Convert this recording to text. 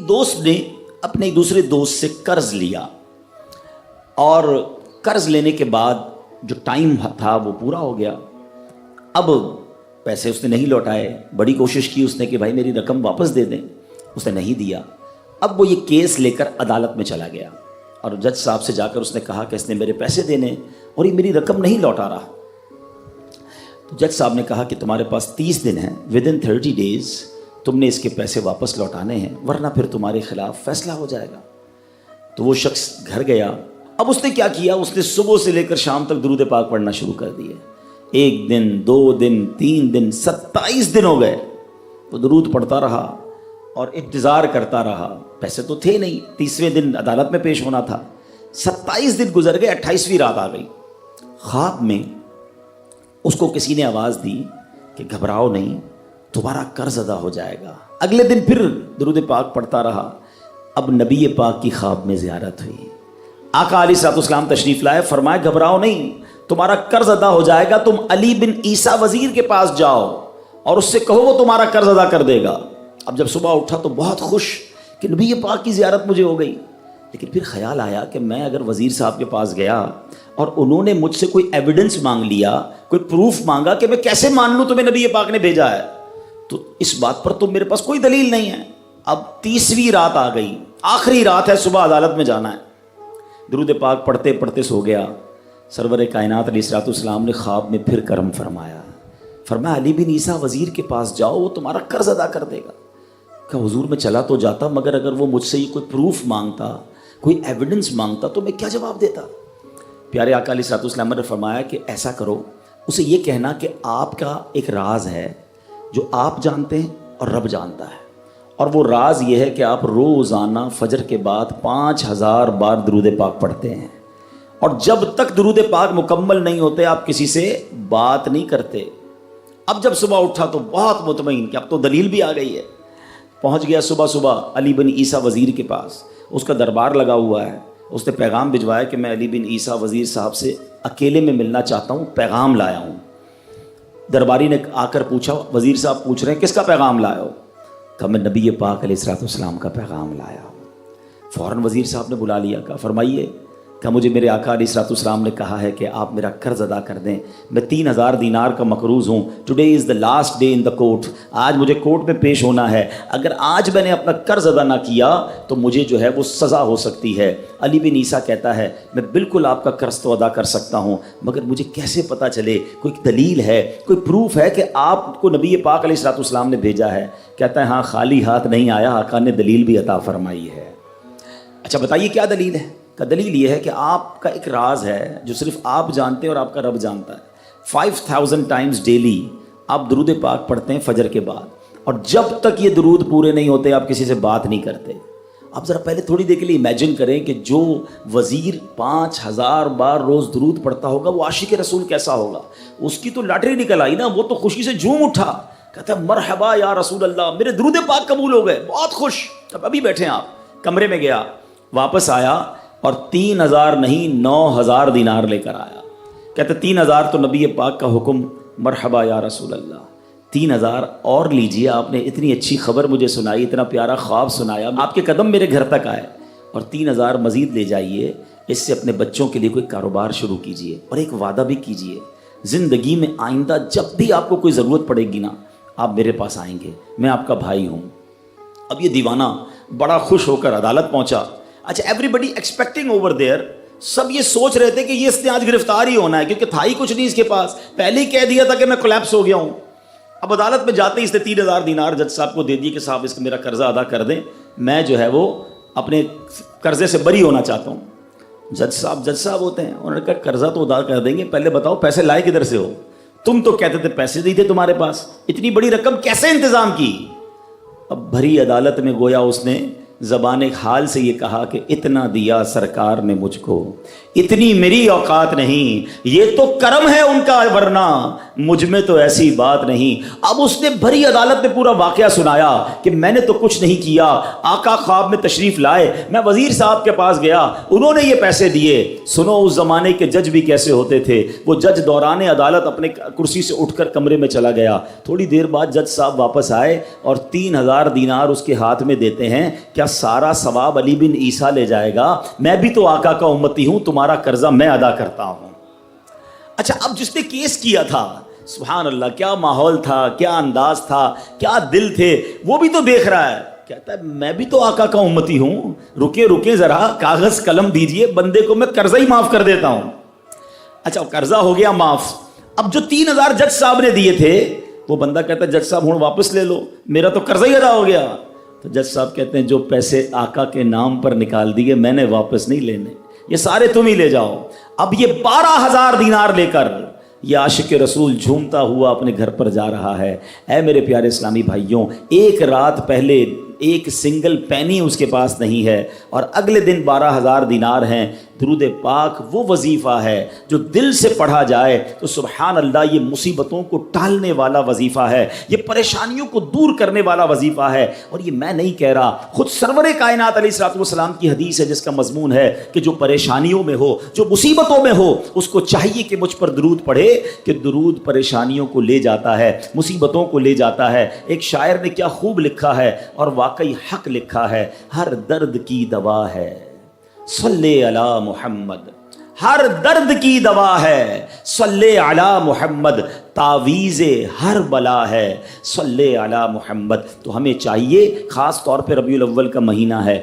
ایک دوست نے اپنے ایک دوسرے دوست سے قرض لیا اور قرض لینے کے بعد جو ٹائم تھا وہ پورا ہو گیا. اب پیسے اس نے نہیں لوٹائے. بڑی کوشش کی اس نے کہ بھائی میری رقم واپس دے دیں, اس نے نہیں دیا. اب وہ یہ کیس لے کر عدالت میں چلا گیا اور جج صاحب سے جا کر اس نے کہا کہ اس نے میرے پیسے دینے اور یہ میری رقم نہیں لوٹا رہا. تو جج صاحب نے کہا کہ تمہارے پاس 30 دن ہیں, ودن 30 days تم نے اس کے پیسے واپس لوٹانے ہیں, ورنہ پھر تمہارے خلاف فیصلہ ہو جائے گا. تو وہ شخص گھر گیا. اب اس نے کیا کیا, اس نے صبح سے لے کر شام تک درود پاک پڑھنا شروع کر دیے. 1 دن 2 دن 3 دن 27 دن ہو گئے. وہ درود پڑھتا رہا اور انتظار کرتا رہا. پیسے تو تھے نہیں, 30ویں دن عدالت میں پیش ہونا تھا. 27 دن گزر گئے, 28ویں رات آ گئی. خواب میں اس کو کسی نے آواز دی کہ گھبراؤ نہیں, تمہارا قرض ادا ہو جائے گا. اگلے دن پھر درود پاک پڑھتا رہا. اب نبی پاک کی خواب میں زیارت ہوئی. آقا علیہ الصلوۃ والسلام تشریف لائے, فرمائے گھبراؤ نہیں, تمہارا قرض ادا ہو جائے گا. تم علی بن عیسیٰ وزیر کے پاس جاؤ اور اس سے کہو وہ تمہارا قرض ادا کر دے گا. اب جب صبح اٹھا تو بہت خوش کہ نبی پاک کی زیارت مجھے ہو گئی. لیکن پھر خیال آیا کہ میں اگر وزیر صاحب کے پاس گیا اور انہوں نے مجھ سے کوئی ایویڈنس مانگ لیا, کوئی پروف مانگا, کہ میں کیسے مان لوں تمہیں نبی پاک نے بھیجا ہے, تو اس بات پر تو میرے پاس کوئی دلیل نہیں ہے. اب 30ویں رات آ گئی, آخری رات ہے, صبح عدالت میں جانا ہے. درود پاک پڑھتے پڑھتے سو گیا. سرور کائنات علیہ الصلوۃ والسلام نے خواب میں پھر کرم فرمایا. فرمایا علی بن عیسیٰ وزیر کے پاس جاؤ, وہ تمہارا قرض ادا کر دے گا. کہ حضور میں چلا تو جاتا, مگر اگر وہ مجھ سے یہ کوئی پروف مانگتا, کوئی ایویڈنس مانگتا, تو میں کیا جواب دیتا. پیارے آقا علیہ الصلوۃ والسلام نے فرمایا کہ ایسا کرو, اسے یہ کہنا کہ آپ کا ایک راز ہے جو آپ جانتے ہیں اور رب جانتا ہے, اور وہ راز یہ ہے کہ آپ روزانہ فجر کے بعد 5000 بار درود پاک پڑھتے ہیں, اور جب تک درود پاک مکمل نہیں ہوتے آپ کسی سے بات نہیں کرتے. اب جب صبح اٹھا تو بہت مطمئن کہ اب تو دلیل بھی آ گئی ہے. پہنچ گیا صبح علی بن عیسیٰ وزیر کے پاس. اس کا دربار لگا ہوا ہے. اس نے پیغام بھجوایا کہ میں علی بن عیسیٰ وزیر صاحب سے اکیلے میں ملنا چاہتا ہوں, پیغام لایا ہوں. درباری نے آ کر پوچھا, وزیر صاحب پوچھ رہے ہیں کس کا پیغام لایا ہو؟ کہا میں نبی پاک علیہ الصلوۃ والسلام کا پیغام لایا ہوں. فوراً وزیر صاحب نے بلا لیا. کہا فرمائیے. کہا مجھے میرے آقا علیہ الصلوۃ والسلام نے کہا ہے کہ آپ میرا قرض ادا کر دیں. میں 3000 دینار کا مقروض ہوں. Today is the last day in the court. آج مجھے کورٹ میں پیش ہونا ہے. اگر آج میں نے اپنا قرض ادا نہ کیا تو مجھے جو ہے وہ سزا ہو سکتی ہے. علی بن عیسیٰ کہتا ہے میں بالکل آپ کا قرض تو ادا کر سکتا ہوں, مگر مجھے کیسے پتہ چلے, کوئی دلیل ہے, کوئی پروف ہے کہ آپ کو نبی پاک علیہ الصلوۃ والسلام نے بھیجا ہے؟ کہتا ہے ہاں, خالی ہاتھ نہیں آیا, آقا نے دلیل بھی عطا فرمائی ہے. اچھا بتائیے کیا دلیل ہے؟ کا دلیل یہ ہے کہ آپ کا ایک راز ہے جو صرف آپ جانتے ہیں اور آپ کا رب جانتا ہے. 5000 ٹائمز ڈیلی آپ درود پاک پڑھتے ہیں فجر کے بعد, اور جب تک یہ درود پورے نہیں ہوتے آپ کسی سے بات نہیں کرتے. آپ ذرا پہلے تھوڑی دیر کے لیے امیجن کریں کہ جو وزیر 5000 بار روز درود پڑھتا ہوگا وہ عاشق رسول کیسا ہوگا. اس کی تو لاٹری نکل آئی نا, وہ تو خوشی سے جھوم اٹھا, کہتا ہے مرحبا یا رسول اللہ, میرے درود پاک قبول ہو گئے, بہت خوش. اب ابھی بیٹھے ہیں آپ, کمرے میں گیا, واپس آیا اور 3000 نہیں 9000 دینار لے کر آیا. کہتے 3000 تو نبی پاک کا حکم, مرحبا یا رسول اللہ, 3000 اور لیجئے, آپ نے اتنی اچھی خبر مجھے سنائی, اتنا پیارا خواب سنایا, آپ کے قدم میرے گھر تک آئے, اور 3000 مزید لے جائیے, اس سے اپنے بچوں کے لیے کوئی کاروبار شروع کیجئے, اور ایک وعدہ بھی کیجئے, زندگی میں آئندہ جب بھی آپ کو کوئی ضرورت پڑے گی نا, آپ میرے پاس آئیں گے, میں آپ کا بھائی ہوں. اب یہ دیوانہ بڑا خوش ہو کر عدالت پہنچا. اچھا everybody expecting over there, سب یہ سوچ رہے تھے کہ یہ اس نے آج گرفتار ہی ہونا ہے, کیونکہ تھا ہی کچھ نہیں اس کے پاس, پہلے ہی کہہ دیا تھا کہ میں کولیپس ہو گیا ہوں. اب عدالت میں جاتے ہی اس نے 3000 دینار جج صاحب کو دے دیے کہ صاحب اس کا میرا قرضہ ادا کر دیں, میں جو ہے وہ اپنے قرضے سے بری ہونا چاہتا ہوں. جج صاحب ہوتے ہیں, انہوں نے کہا قرضہ تو ادا کر دیں گے, پہلے بتاؤ پیسے لائے کدھر سے ہو؟ تم تو کہتے تھے پیسے نہیں تھے تمہارے پاس, اتنی بڑی رقم کیسے انتظام کی؟ اب بھری عدالت میں گویا اس نے زبان حال سے یہ کہا کہ اتنا دیا سرکار نے مجھ کو, اتنی میری اوقات نہیں، یہ تو کرم ہے ان کا، ورنہ مجھ میں تو ایسی بات نہیں۔ اب اس نے بھری عدالت میں پورا واقعہ سنایا کہ میں نے تو کچھ نہیں کیا، آقا خواب میں تشریف لائے، میں وزیر صاحب کے پاس گیا، انہوں نے یہ پیسے دیے۔ سنو اس زمانے کے جج بھی کیسے ہوتے تھے، وہ جج دوران عدالت اپنے کرسی سے اٹھ کر کمرے میں چلا گیا، تھوڑی دیر بعد جج صاحب واپس آئے اور 3000 دینار اس کے ہاتھ میں دیتے ہیں۔ کیا سارا ثواب علی بن عیسیٰ لے جائے گا؟ میں بھی تو آقا کا امتی ہوں، تمہارا قرضہ میں ادا کرتا ہوں۔ اچھا، اب جس نے کیس کیا تھا، سبحان اللہ، کیا ماحول تھا، کیا انداز تھا، کیا دل تھے، وہ بھی تو دیکھ رہا ہے، کہتا ہے میں بھی تو آقا کا امتی ہوں، رکے ذرا، کاغذ قلم دیجئے، بندے کو میں قرضہ ہی معاف کر دیتا ہوں۔ اچھا، قرضہ ہو گیا معاف۔ اب جو 3000 جج صاحب نے دیے تھے، وہ بندہ کہتا ہے جج صاحب ہوں واپس لے لو، میرا تو قرضہ ہی ادا ہو گیا۔ تو جج صاحب کہتے ہیں جو پیسے آقا کے نام پر نکال دیے میں نے واپس نہیں لینے، یہ سارے تم ہی لے جاؤ۔ اب یہ 12000 دینار لے کر یہ عاشق رسول جھومتا ہوا اپنے گھر پر جا رہا ہے۔ اے میرے پیارے اسلامی بھائیوں، ایک رات پہلے ایک سنگل پینی اس کے پاس نہیں ہے، اور اگلے دن 12000 دینار ہیں۔ درود پاک وہ وظیفہ ہے جو دل سے پڑھا جائے تو سبحان اللہ یہ مصیبتوں کو ٹالنے والا وظیفہ ہے، یہ پریشانیوں کو دور کرنے والا وظیفہ ہے۔ اور یہ میں نہیں کہہ رہا، خود سرور کائنات علیہ الصلوۃ والسلام کی حدیث ہے جس کا مضمون ہے کہ جو پریشانیوں میں ہو، جو مصیبتوں میں ہو، اس کو چاہیے کہ مجھ پر درود پڑھے، کہ درود پریشانیوں کو لے جاتا ہے، مصیبتوں کو لے جاتا ہے۔ ایک شاعر نے کیا خوب لکھا ہے، اور واقعی حق لکھا ہے، ہر درد کی دوا ہے صلی علی محمد، ہر درد کی دوا ہے صلی علی محمد، تعویذ ہر بلا ہے صلی علی محمد۔ تو ہمیں چاہیے، خاص طور پہ ربیع الاول کا مہینہ ہے،